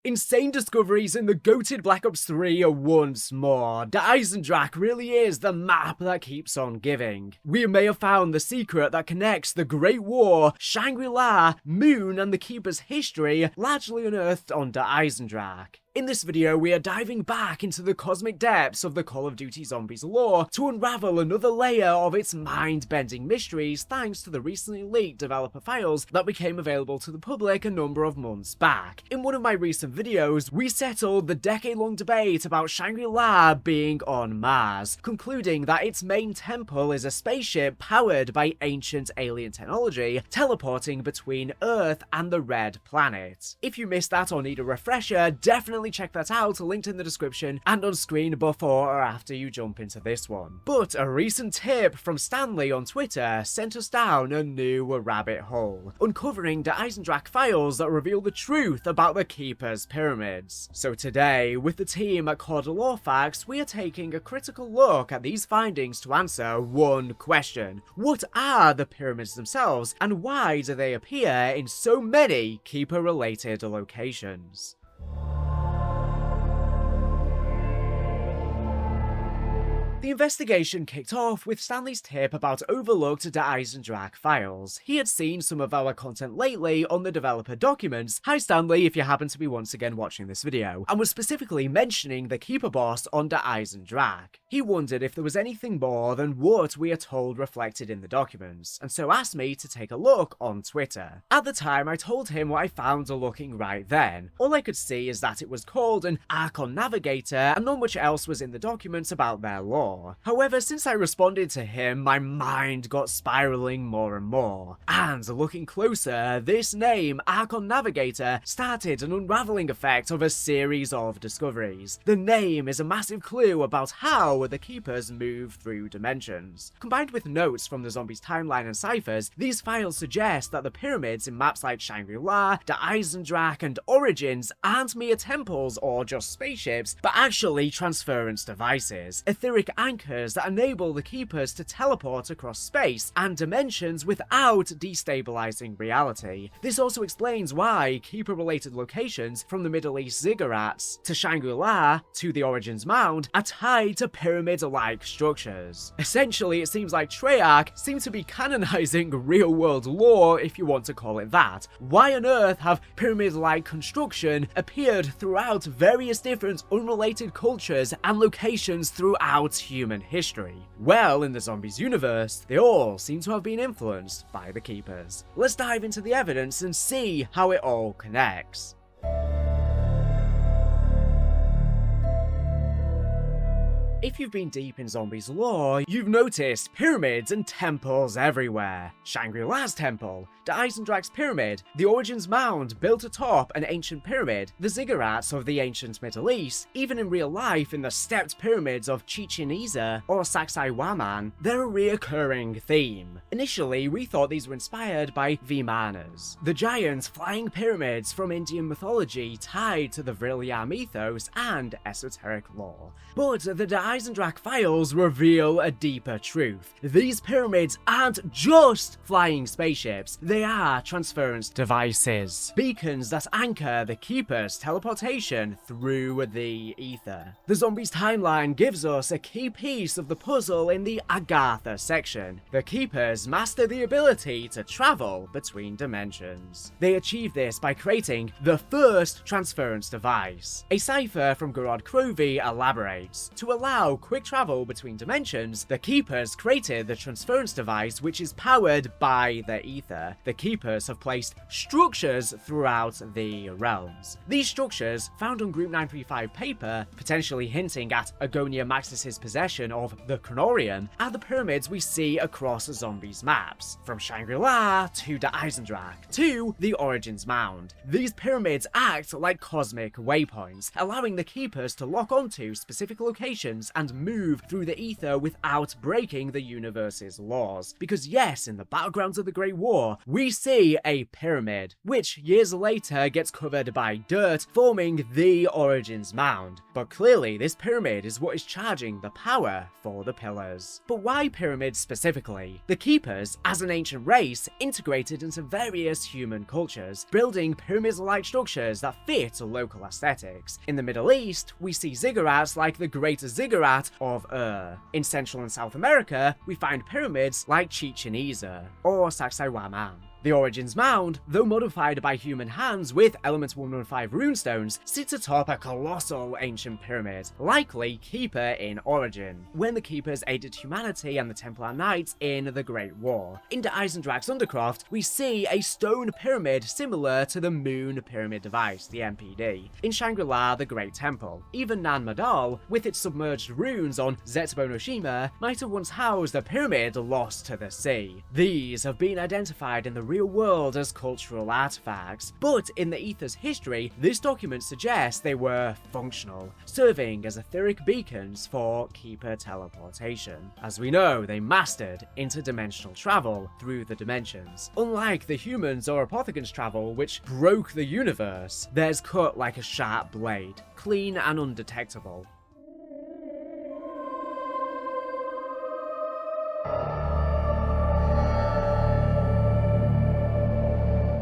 Insane discoveries in the goated Black Ops 3 once more. The EISENDRACH really is the map that keeps on giving. We may have found the secret that connects the Great War, Shangri-La, Moon, and the Keeper's history, largely unearthed on the EISENDRACH. In this video, we are diving back into the cosmic depths of the Call of Duty Zombies lore to unravel another layer of its mind-bending mysteries thanks to the recently leaked developer files that became available to the public a number of months back. In one of my recent videos, we settled the decade-long debate about Shangri-La being on Mars, concluding that its main temple is a spaceship powered by ancient alien technology, teleporting between Earth and the Red Planet. If you missed that or need a refresher, definitely check that out, linked in the description and on screen before or after you jump into this one. But a recent tip from Stanley on Twitter sent us down a new rabbit hole, uncovering the EISENDRACH files that reveal the truth about the Keeper's pyramids. So today, with the team at Facts, we are taking a critical look at these findings to answer one question: what are the pyramids themselves, and why do they appear in so many Keeper-related locations? The investigation kicked off with Stanley's tip about overlooked the EISENDRACH files. He had seen some of our content lately on the developer documents, hi Stanley if you happen to be once again watching this video, and was specifically mentioning the Keeper boss on the EISENDRACH. He wondered if there was anything more than what we are told reflected in the documents, and so asked me to take a look on Twitter. At the time I told him what I found looking right then. All I could see is that it was called an Archon Navigator and not much else was in the documents about their lore. However, since I responded to him, my mind got spiraling more and more. And looking closer, this name, Archon Navigator, started an unraveling effect of a series of discoveries. The name is a massive clue about how the Keepers move through dimensions. Combined with notes from the Zombies timeline and ciphers, these files suggest that the pyramids in maps like Shangri-La, the EISENDRACH, and Origins aren't mere temples or just spaceships, but actually transference devices, etheric anchors that enable the Keepers to teleport across space and dimensions without destabilizing reality. This also explains why Keeper-related locations from the Middle East ziggurats to Shangri-La to the Origins Mound are tied to pyramid-like structures. Essentially, it seems like Treyarch seem to be canonizing real-world lore, if you want to call it that. Why on earth have pyramid-like construction appeared throughout various different unrelated cultures and locations throughout human history? Well, in the Zombies universe, they all seem to have been influenced by the Keepers. Let's dive into the evidence and see how it all connects. If you've been deep in Zombies lore, you've noticed pyramids and temples everywhere. Shangri-La's temple, the EISENDRACH's pyramid, the Origins Mound built atop an ancient pyramid, the ziggurats of the ancient Middle East, even in real life in the stepped pyramids of Chichen Itza or Sacsayhuaman, they're a reoccurring theme. Initially, we thought these were inspired by Vimanas, the giant flying pyramids from Indian mythology tied to the Vrilyam ethos and esoteric lore. But the EISENDRACH files reveal a deeper truth. These pyramids aren't just flying spaceships, they are transference devices, beacons that anchor the Keeper's teleportation through the ether. The Zombies timeline gives us a key piece of the puzzle in the AETHER section. The Keepers master the ability to travel between dimensions. They achieve this by creating the first transference device. A cipher from Gerard Crovey elaborates. To allow quick travel between dimensions, the Keepers created the transference device, which is powered by the ether. The Keepers have placed structures throughout the realms. These structures, found on Group 935 paper, potentially hinting at Agonia Maxis' possession of the Chronorium, are the pyramids we see across Zombies maps, from Shangri-La to the EISENDRACH to the Origins Mound. These pyramids act like cosmic waypoints, allowing the Keepers to lock onto specific locations bounce and move through the ether without breaking the universe's laws. Because yes, in the battlegrounds of the Great War, we see a pyramid, which years later gets covered by dirt, forming the Origins Mound. But clearly, this pyramid is what is charging the power for the pillars. But why pyramids specifically? The Keepers, as an ancient race, integrated into various human cultures, building pyramid-like structures that fit local aesthetics. In the Middle East, we see ziggurats like the Great Ziggurat of Ur. In Central and South America, we find pyramids like Chichen Itza or Sacsayhuaman. The Origins Mound, though modified by human hands with Element 115 runestones, sits atop a colossal ancient pyramid, likely Keeper in origin, when the Keepers aided humanity and the Templar Knights in the Great War. In the EISENDRACH'S Undercroft, we see a stone pyramid similar to the Moon Pyramid device, the MPD. In Shangri-La, the Great Temple, even Nan Madol, with its submerged runes on Zetsubo no Shima, might have once housed a pyramid lost to the sea. These have been identified in the real world as cultural artifacts, but in the Aether's history, this document suggests they were functional, serving as etheric beacons for Keeper teleportation. As we know, they mastered interdimensional travel through the dimensions. Unlike the humans or apothegons travel, which broke the universe, theirs cut like a sharp blade, clean and undetectable.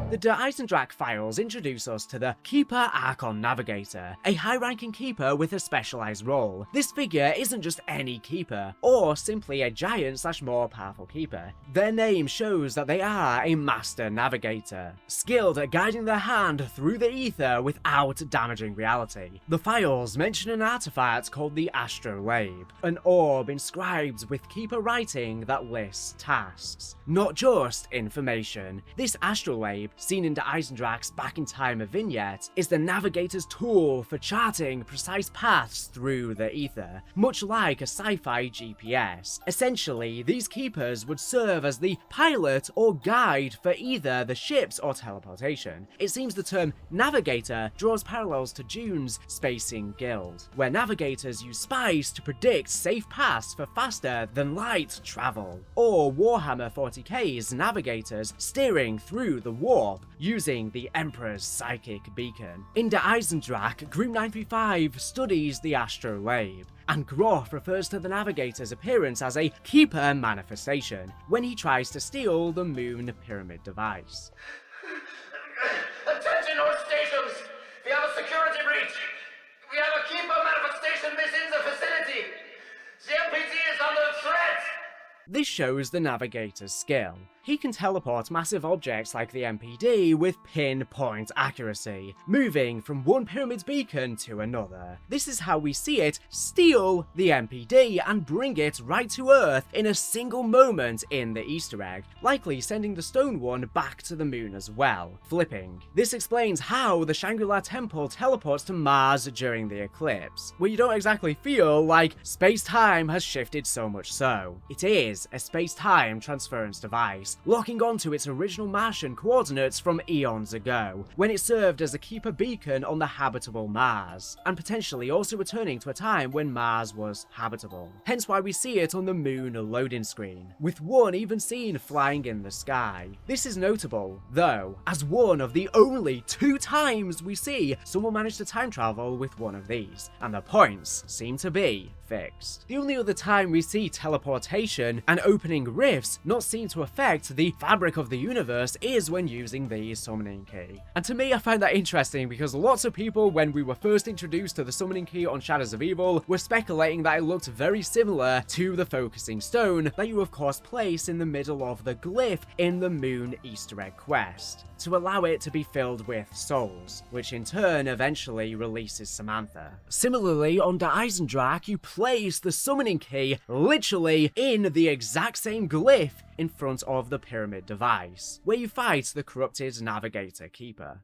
The Der Eisendrache files introduce us to the Keeper Archon Navigator, a high-ranking keeper with a specialized role. This figure isn't just any keeper, or simply a giant / more powerful keeper. Their name shows that they are a master navigator, skilled at guiding their hand through the ether without damaging reality. The files mention an artifact called the Astrolabe, an orb inscribed with keeper writing that lists tasks, not just information. This Astrolabe, seen in the EISENDRACH'S Back in Time vignette, is the navigator's tool for charting precise paths through the ether, much like a sci-fi GPS. Essentially, these keepers would serve as the pilot or guide for either the ships or teleportation. It seems the term navigator draws parallels to June's Spacing Guild, where navigators use spice to predict safe paths for faster than light travel, or Warhammer 40k's navigators steering through the warp using the Emperor's psychic beacon. In the EISENDRACH, Group 935 studies the Astrolabe, and Groff refers to the navigator's appearance as a keeper manifestation when he tries to steal the Moon Pyramid device. Attention all stations! We have a security breach! We have a keeper manifestation within the facility! The MPD is under threat! This shows the navigator's skill. He can teleport massive objects like the MPD with pinpoint accuracy, moving from one pyramid's beacon to another. This is how we see it steal the MPD and bring it right to Earth in a single moment in the Easter egg, likely sending the stone one back to the moon as well, flipping. This explains how the Shangri-La temple teleports to Mars during the eclipse, where you don't exactly feel like space-time has shifted so much so. It is a space-time transference device, locking onto its original Martian coordinates from eons ago, when it served as a keeper beacon on the habitable Mars, and potentially also returning to a time when Mars was habitable. Hence why we see it on the moon loading screen, with one even seen flying in the sky. This is notable, though, as one of the only 2 times we see someone manage to time travel with one of these, and the points seem to be fixed. The only other time we see teleportation and opening rifts not seen to affect the fabric of the universe is when using the summoning key. And to me, I find that interesting because lots of people, when we were first introduced to the summoning key on Shadows of Evil, were speculating that it looked very similar to the focusing stone that you of course place in the middle of the glyph in the Moon Easter egg quest, to allow it to be filled with souls, which in turn eventually releases Samantha. Similarly, on the EISENDRACH, you place the summoning key literally in the exact same glyph in front of the pyramid device, where you fight the corrupted navigator keeper.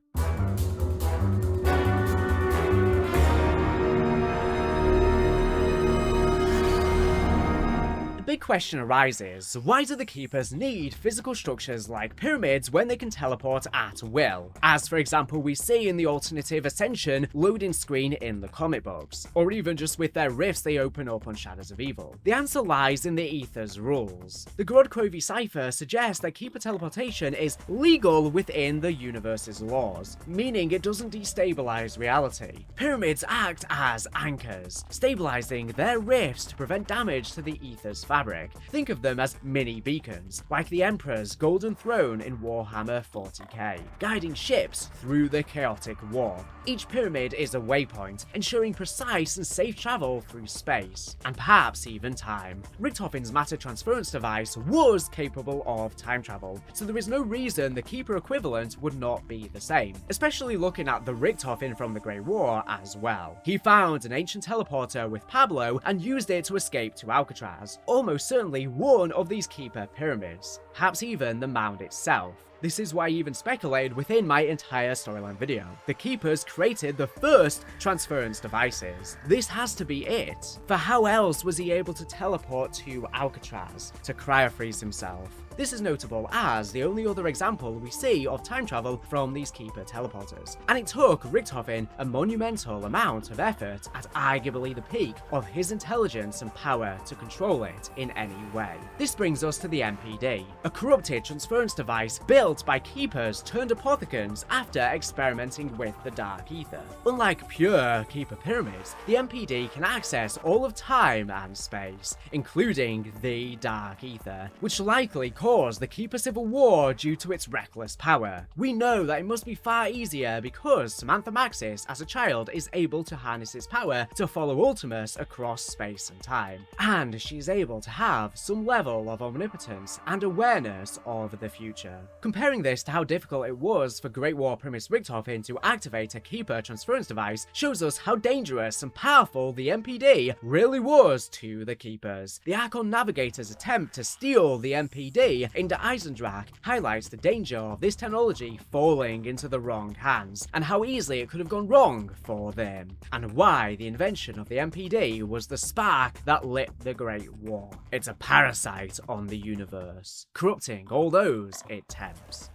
A big question arises, why do the Keepers need physical structures like pyramids when they can teleport at will? As for example we see in the alternative Ascension loading screen in the comic books, or even just with their rifts they open up on Shadows of Evil. The answer lies in the Aether's rules. The Grodkovi cipher suggests that Keeper teleportation is legal within the universe's laws, meaning it doesn't destabilize reality. Pyramids act as anchors, stabilizing their rifts to prevent damage to the Aether's fabric. Think of them as mini beacons, like the Emperor's golden throne in Warhammer 40k, guiding ships through the chaotic warp. Each pyramid is a waypoint, ensuring precise and safe travel through space, and perhaps even time. Richtofen's matter transference device was capable of time travel, so there is no reason the Keeper equivalent would not be the same, especially looking at the Richtofen from the Great War as well. He found an ancient teleporter with Pablo and used it to escape to Alcatraz, almost certainly one of these Keeper pyramids, perhaps even the mound itself. This is why I even speculated within my entire storyline video. The Keepers created the first transference devices. This has to be it. For how else was he able to teleport to Alcatraz to cryo-freeze himself? This is notable as the only other example we see of time travel from these Keeper teleporters, and it took Richtofen a monumental amount of effort at arguably the peak of his intelligence and power to control it in any way. This brings us to the MPD, a corrupted transference device built by Keepers turned apothecans after experimenting with the Dark Aether. Unlike pure Keeper pyramids, the MPD can access all of time and space, including the Dark Aether, which likely caused the Keeper Civil War due to its reckless power. We know that it must be far easier because Samantha Maxis as a child is able to harness its power to follow Ultimus across space and time, and she is able to have some level of omnipotence and awareness of the future. Comparing this to how difficult it was for Great War Primus Richtofen to activate a Keeper transference device shows us how dangerous and powerful the MPD really was to the Keepers. The Archon Navigator's attempt to steal the MPD into EISENDRACH highlights the danger of this technology falling into the wrong hands, and how easily it could have gone wrong for them, and why the invention of the MPD was the spark that lit the Great War. It's a parasite on the universe, corrupting all those it tempts.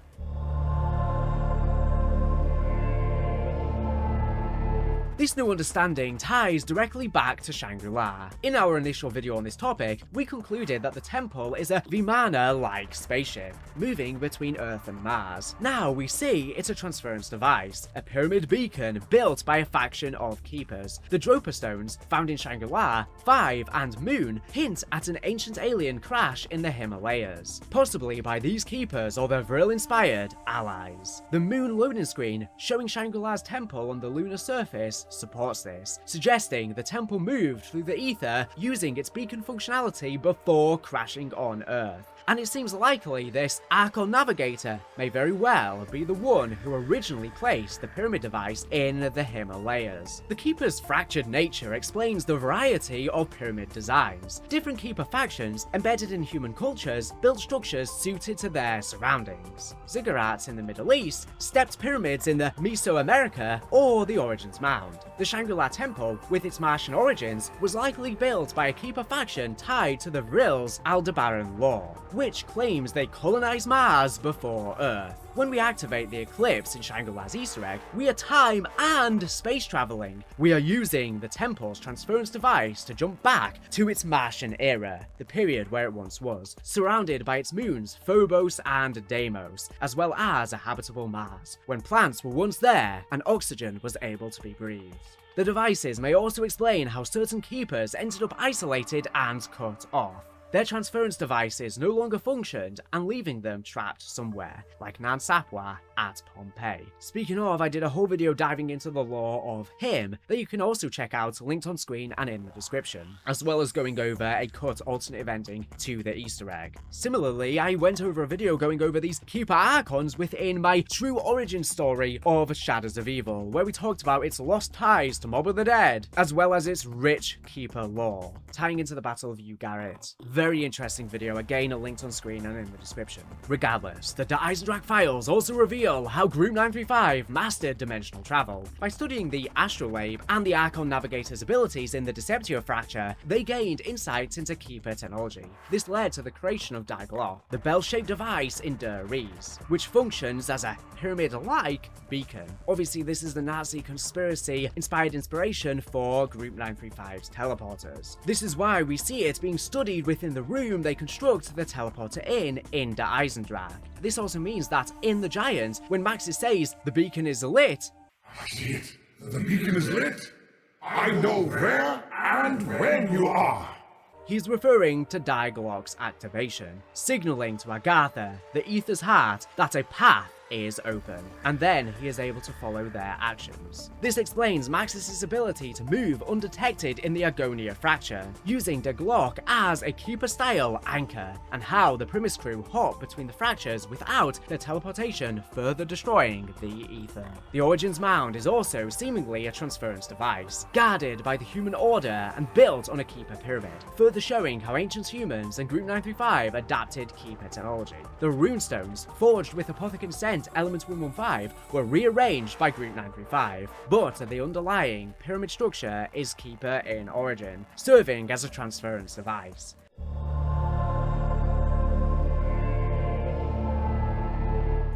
This new understanding ties directly back to Shangri-La. In our initial video on this topic, we concluded that the temple is a Vimana-like spaceship, moving between Earth and Mars. Now we see it's a transference device, a pyramid beacon built by a faction of Keepers. The Dropa stones, found in Shangri-La, 5 and Moon, hint at an ancient alien crash in the Himalayas, possibly by these Keepers or their Vril-inspired allies. The Moon loading screen, showing Shangri-La's temple on the lunar surface, supports this, suggesting the temple moved through the ether using its beacon functionality before crashing on Earth. And it seems likely this Archon Navigator may very well be the one who originally placed the pyramid device in the Himalayas. The Keeper's fractured nature explains the variety of pyramid designs. Different Keeper factions, embedded in human cultures, built structures suited to their surroundings. Ziggurats in the Middle East, stepped pyramids in the Mesoamerica, or the Origins Mound. The Shangri-La Temple, with its Martian origins, was likely built by a Keeper faction tied to the Vril's Aldebaran law, which claims they colonized Mars before Earth. When we activate the Eclipse in Shangri-La's Easter egg, we are time and space traveling. We are using the temple's transference device to jump back to its Martian era, the period where it once was, surrounded by its moons Phobos and Deimos, as well as a habitable Mars, when plants were once there and oxygen was able to be breathed. The devices may also explain how certain Keepers ended up isolated and cut off. Their transference devices no longer functioned and leaving them trapped somewhere, like Nan Sapwa at Pompeii. Speaking of, I did a whole video diving into the lore of him that you can also check out, linked on screen and in the description, as well as going over a cut alternative ending to the Easter egg. Similarly, I went over a video going over these Keeper Archons within my true origin story of Shadows of Evil, where we talked about its lost ties to Mob of the Dead, as well as its rich Keeper lore, tying into the Battle of Ugarit. Very interesting video, again linked on screen and in the description. Regardless, the EISENDRACH files also reveal reveal how Group 935 mastered dimensional travel. By studying the Astrolabe and the Archon Navigator's abilities in the Deceptio fracture, they gained insights into Keeper technology. This led to the creation of Glock, the bell-shaped device in Der Riese, which functions as a pyramid-like beacon. Obviously, this is the Nazi conspiracy-inspired inspiration for Group 935's teleporters. This is why we see it being studied within the room they construct the teleporter in Der EISENDRACH. This also means that in the Giant, when Maxis says the beacon is lit, I see it. The beacon is lit. I know where and when you are. he's referring to Glock's activation, signaling to Agatha, the Aether's heart, that a path is open, and then he is able to follow their actions. This explains Maxis' ability to move undetected in the Agonia fracture, using the Glock as a Keeper-style anchor, and how the Primus crew hop between the fractures without their teleportation further destroying the Aether. The Origins Mound is also seemingly a transference device, guarded by the human order and built on a Keeper pyramid, further showing how ancient humans and Group 935 adapted Keeper technology. The runestones, forged with Apothecary Scent Element 115, were rearranged by Group 935, but the underlying pyramid structure is Keeper in origin, serving as a transference device.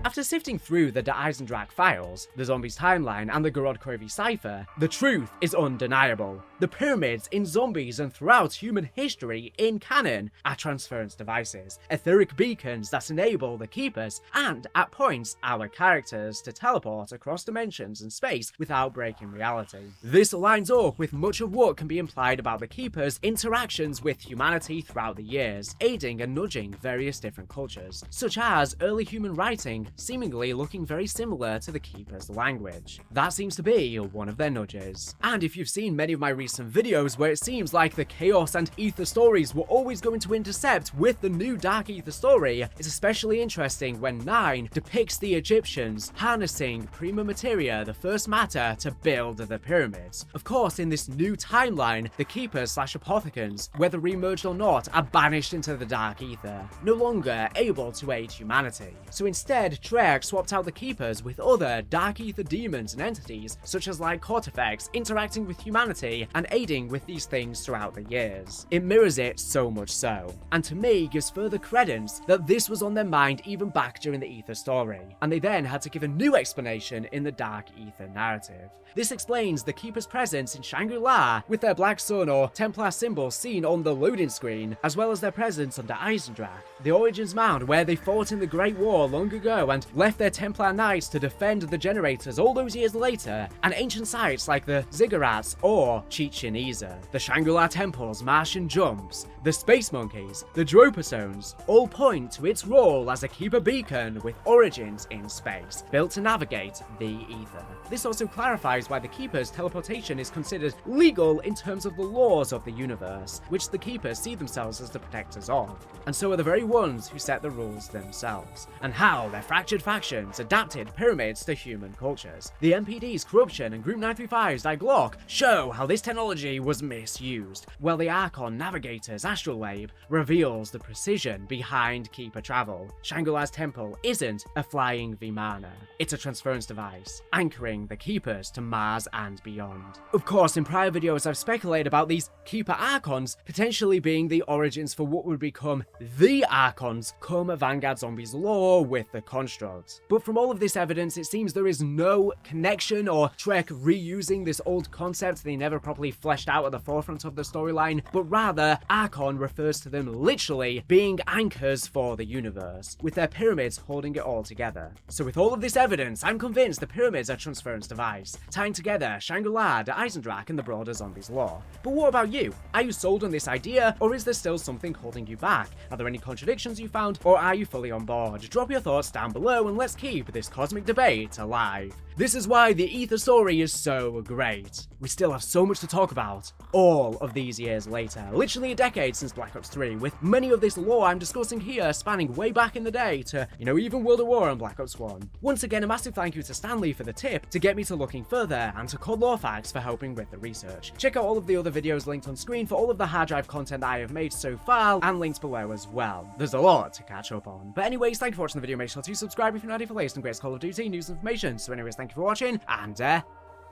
After sifting through the EISENDRACH files, the Zombies timeline, and the Gorod Koivi cipher, the truth is undeniable. The pyramids in Zombies and throughout human history in canon are transference devices, etheric beacons that enable the Keepers, and at points our characters, to teleport across dimensions and space without breaking reality. This lines up with much of what can be implied about the Keepers' interactions with humanity throughout the years, aiding and nudging various different cultures, such as early human writing seemingly looking very similar to the Keeper's language. That seems to be one of their nudges. And if you've seen many of my recent videos where it seems like the Chaos and Ether stories were always going to intercept with the new Dark Ether story, it's especially interesting when 9 depicts the Egyptians harnessing prima materia, the first matter, to build the pyramids. Of course, in this new timeline, the Keepers/Apothecans, whether remerged or not, are banished into the Dark Ether, no longer able to aid humanity. So instead, Trek swapped out the Keepers with other Dark Ether demons and entities, such as like Cortifex, interacting with humanity and aiding with these things throughout the years. It mirrors it so much so, and to me gives further credence that this was on their mind even back during the Ether story, and they then had to give a new explanation in the Dark Ether narrative. This explains the Keeper's presence in Shangri-La with their Black Sun or Templar symbol seen on the loading screen, as well as their presence under EISENDRACH, the Origins Mound where they fought in the Great War long ago and left their Templar Knights to defend the generators all those years later, and ancient sites like the Ziggurats or Chichen Itza, the Shangri-La Temple's Martian jumps, the Space Monkeys, the Dropastones, all point to its role as a Keeper beacon with origins in space, built to navigate the Ether. This also clarifies why the Keeper's teleportation is considered legal in terms of the laws of the universe, which the Keepers see themselves as the protectors of, and so are the very ones who set the rules themselves, and how their fractured factions adapted pyramids to human cultures. The MPD's corruption and Group 935's Glock show how this technology was misused, while the Archon Navigator's Astrolabe reveals the precision behind Keeper travel. Shangri-La's temple isn't a flying Vimana, it's a transference device, anchoring the Keepers to Mars and beyond. Of course, in prior videos I've speculated about these Keeper Archons potentially being the origins for what would become the Archons come Vanguard Zombies lore with the construct. But from all of this evidence, it seems there is no connection or Trek reusing this old concept they never properly fleshed out at the forefront of the storyline, but rather Archon refers to them literally being anchors for the universe, with their pyramids holding it all together. So with all of this evidence, I'm convinced the pyramids are a transference device, tying together Shangri-La, the EISENDRACH, and the broader Zombies lore. But what about you? Are you sold on this idea, or is there still something holding you back? Are there any contradictions you found, or are you fully on board? Drop your thoughts down below and let's keep this cosmic debate alive. This is why the Aether story is so great. We still have so much to talk about, all of these years later, literally a decade since Black Ops 3, with many of this lore I'm discussing here spanning way back in the day to, even World at War and Black Ops 1. Once again, a massive thank you to Stanley for the tip to get me to looking further, and to COD Lore Facts for helping with the research. Check out all of the other videos linked on screen for all of the hard drive content that I have made so far, and links below as well. There's a lot to catch up on. But anyways, thank you for watching the video, make sure to subscribe if you're not already for latest and greatest Call of Duty news and information. So anyways, thank you for watching, and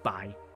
bye.